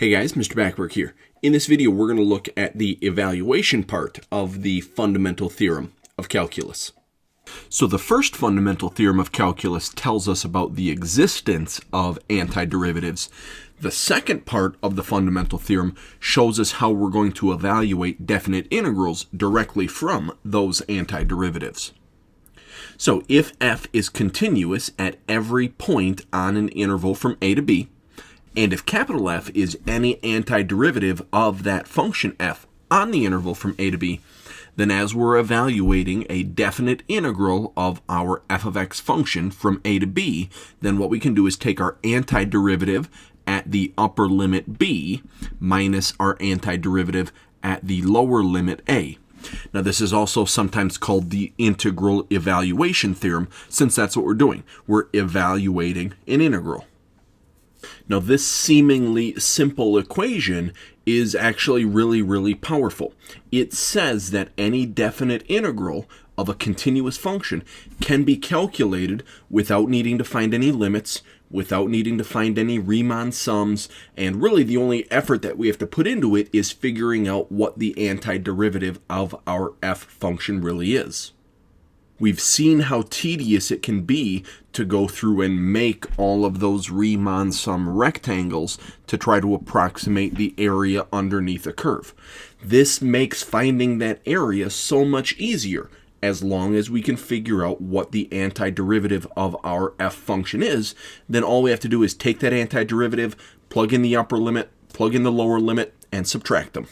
Hey guys, Mr. Backwork here. In this video, we're going to look at the evaluation part of the fundamental theorem of calculus. So the first fundamental theorem of calculus tells us about the existence of antiderivatives. The second part of the fundamental theorem shows us how we're going to evaluate definite integrals directly from those antiderivatives. So if f is continuous at every point on an interval from a to b, and if capital F is any antiderivative of that function f on the interval from a to b, then as we're evaluating a definite integral of our f of x function from a to b, then what we can do is take our antiderivative at the upper limit b minus our antiderivative at the lower limit a. Now this is also sometimes called the integral evaluation theorem, since that's what we're doing. We're evaluating an integral. Now this seemingly simple equation is actually really powerful. It says that any definite integral of a continuous function can be calculated without needing to find any limits, without needing to find any Riemann sums, and really the only effort that we have to put into it is figuring out what the antiderivative of our f function really is. We've seen how tedious it can be to go through and make all of those Riemann sum rectangles to try to approximate the area underneath a curve. This makes finding that area so much easier as long as we can figure out what the antiderivative of our f function is. Then all we have to do is take that antiderivative, plug in the upper limit, plug in the lower limit, and subtract them.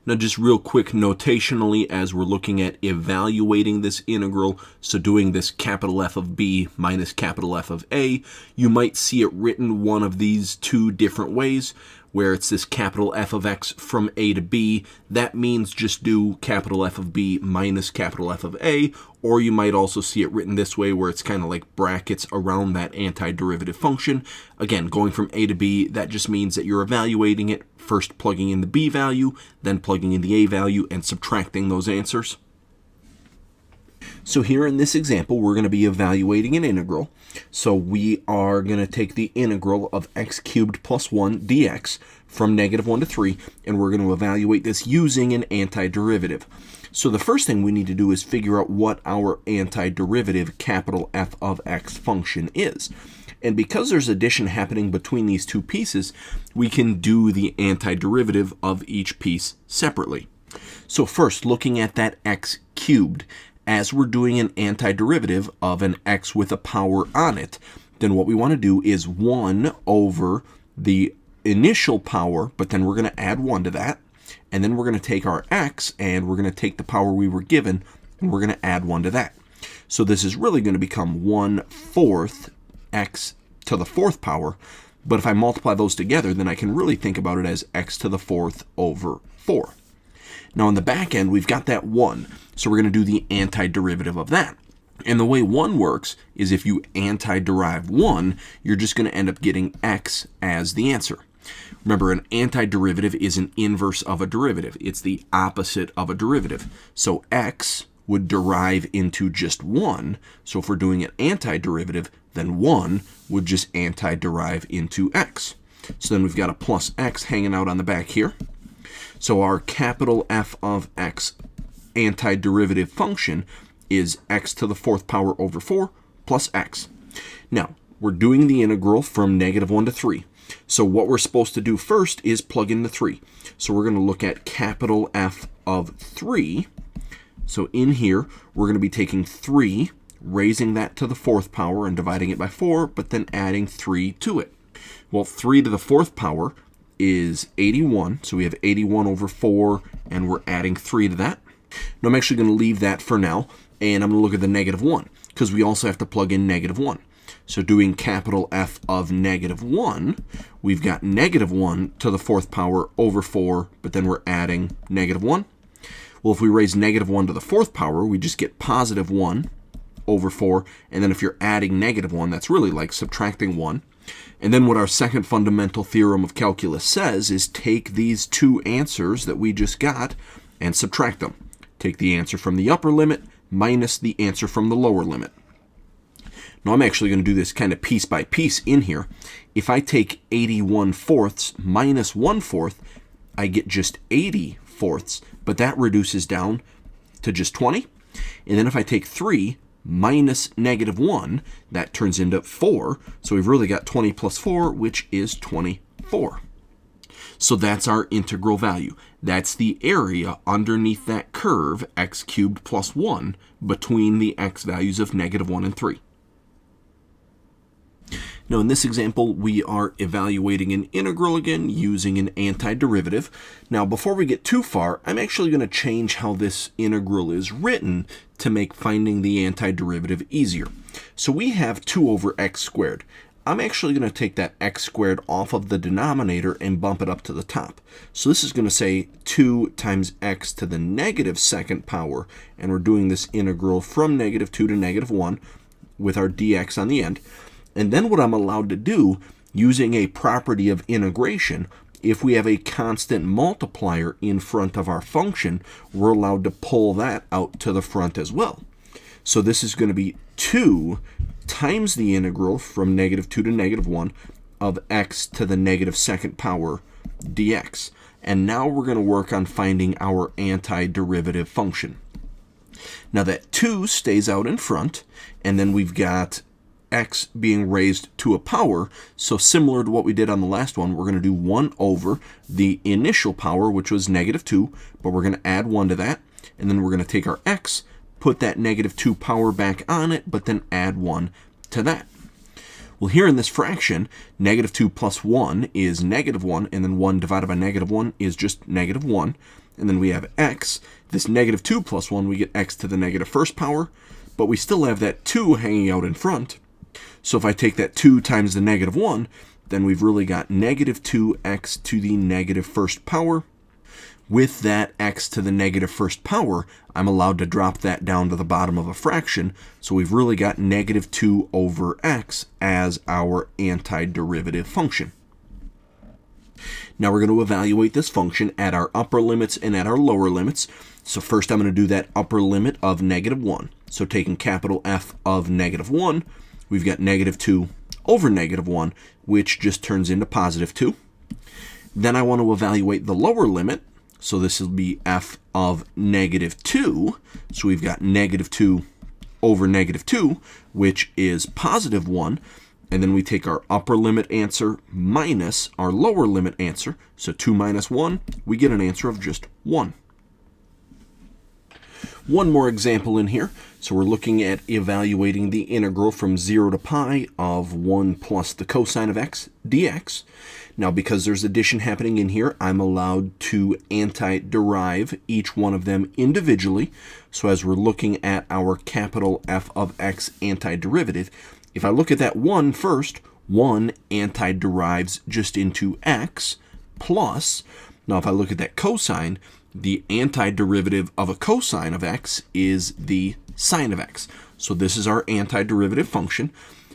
Now just real quick notationally, as we're looking at evaluating this integral, so doing this capital F of b minus capital F of a, you might see it written one of these two different ways, where it's this capital F of x from a to b. That means just do capital F of b minus capital F of a, or you might also see it written this way, where it's kind of like brackets around that antiderivative function. Again, going from a to b, that just means that you're evaluating it, first plugging in the b value, then plugging in the a value, and subtracting those answers. So here in this example, we're going to be evaluating an integral. So we are going to take the integral of x cubed plus 1 dx from -1 to 3, and we're going to evaluate this using an antiderivative. So the first thing we need to do is figure out what our antiderivative capital F of x function is. And because there's addition happening between these two pieces, we can do the antiderivative of each piece separately. So first, looking at that x cubed, as we're doing an antiderivative of an x with a power on it, then what we want to do is 1 over the initial power, but then we're going to add 1 to that, and then we're going to take our x and we're going to take the power we were given and we're going to add 1 to that. So this is really going to become 1/4 x to the 4th power, but if I multiply those together, then I can really think about it as x to the 4th over 4. Now on the back end, we've got that 1, so we're going to do the antiderivative of that. And the way 1 works is if you antiderive 1, you're just going to end up getting x as the answer. Remember, an antiderivative is an inverse of a derivative. It's the opposite of a derivative. So x would derive into just 1. So if we're doing an antiderivative, then 1 would just antiderive into x. So then we've got a plus x hanging out on the back here. So our capital F of x antiderivative function is x to the 4th power over 4 plus x. Now, we're doing the integral from -1 to 3. So what we're supposed to do first is plug in the 3. So we're going to look at capital F of 3. So in here, we're going to be taking 3, raising that to the 4th power and dividing it by 4, but then adding 3 to it. Well, 3 to the 4th power is 81, so we have 81 over 4, and we're adding 3 to that. Now I'm actually going to leave that for now, and I'm going to look at the -1, because we also have to plug in -1. So doing capital F of -1, we've got -1 to the 4th power over 4, but then we're adding -1. Well, if we raise -1 to the 4th power, we just get +1 over 4, and then if you're adding -1, that's really like subtracting 1. And then what our second fundamental theorem of calculus says is take these two answers that we just got and subtract them. Take the answer from the upper limit minus the answer from the lower limit. Now I'm actually going to do this kind of piece by piece in here. If I take 81/4 minus 1/4, I get just 80/4, but that reduces down to just 20. And then if I take 3 minus -1, that turns into 4. So we've really got 20 plus 4, which is 24. So that's our integral value. That's the area underneath that curve, x cubed plus 1, between the x values of -1 and 3. Now in this example, we are evaluating an integral again using an antiderivative. Now before we get too far, I'm actually going to change how this integral is written to make finding the antiderivative easier. So we have 2 over x squared. I'm actually going to take that x squared off of the denominator and bump it up to the top. So this is going to say 2 times x to the -2nd power, and we're doing this integral from -2 to -1 with our dx on the end. And then what I'm allowed to do, using a property of integration, if we have a constant multiplier in front of our function, we're allowed to pull that out to the front as well. So this is going to be 2 times the integral from -2 to -1 of x to the -2nd power dx. And now we're going to work on finding our antiderivative function. Now that 2 stays out in front, and then we've got x being raised to a power. So similar to what we did on the last one, we're going to do 1 over the initial power, which was -2, but we're going to add 1 to that, and then we're going to take our x, put that -2 power back on it, but then add 1 to that. Well, here in this fraction, -2 plus 1 is -1, and then 1 divided by -1 is just -1. And then we have x. This -2 plus 1, we get x to the -1st power, but we still have that 2 hanging out in front. So if I take that 2 times the -1, then we've really got -2x to the -1st power. With that x to the -1st power, I'm allowed to drop that down to the bottom of a fraction. So we've really got -2 over x as our antiderivative function. Now we're going to evaluate this function at our upper limits and at our lower limits. So first I'm going to do that upper limit of -1. So taking capital F of -1, we've got -2 over -1, which just turns into +2. Then I want to evaluate the lower limit. So this will be f of -2. So we've got -2 over -2, which is +1. And then we take our upper limit answer minus our lower limit answer. So 2 minus 1, we get an answer of just 1. One more example in here. So we're looking at evaluating the integral from 0 to pi of 1 plus the cosine of x dx. Now, because there's addition happening in here, I'm allowed to antiderive each one of them individually. So as we're looking at our capital F of x antiderivative, if I look at that 1 first, 1 antiderives just into x plus, now if I look at that cosine, the antiderivative of a cosine of x is the sine of x. So this is our antiderivative function.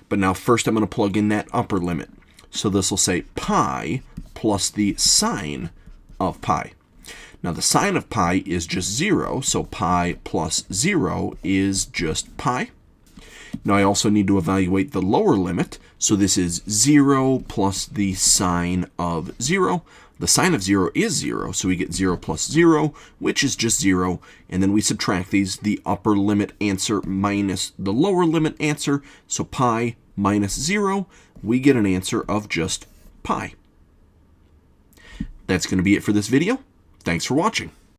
But now first I'm going to plug in that upper limit. So this will say pi plus the sine of pi. Now the sine of pi is just 0, so pi plus 0 is just pi. Now I also need to evaluate the lower limit. So this is 0 plus the sine of 0. The sine of 0 is 0, so we get 0 plus 0, which is just 0. And then we subtract these, the upper limit answer minus the lower limit answer. So pi minus 0, we get an answer of just pi. That's going to be it for this video. Thanks for watching.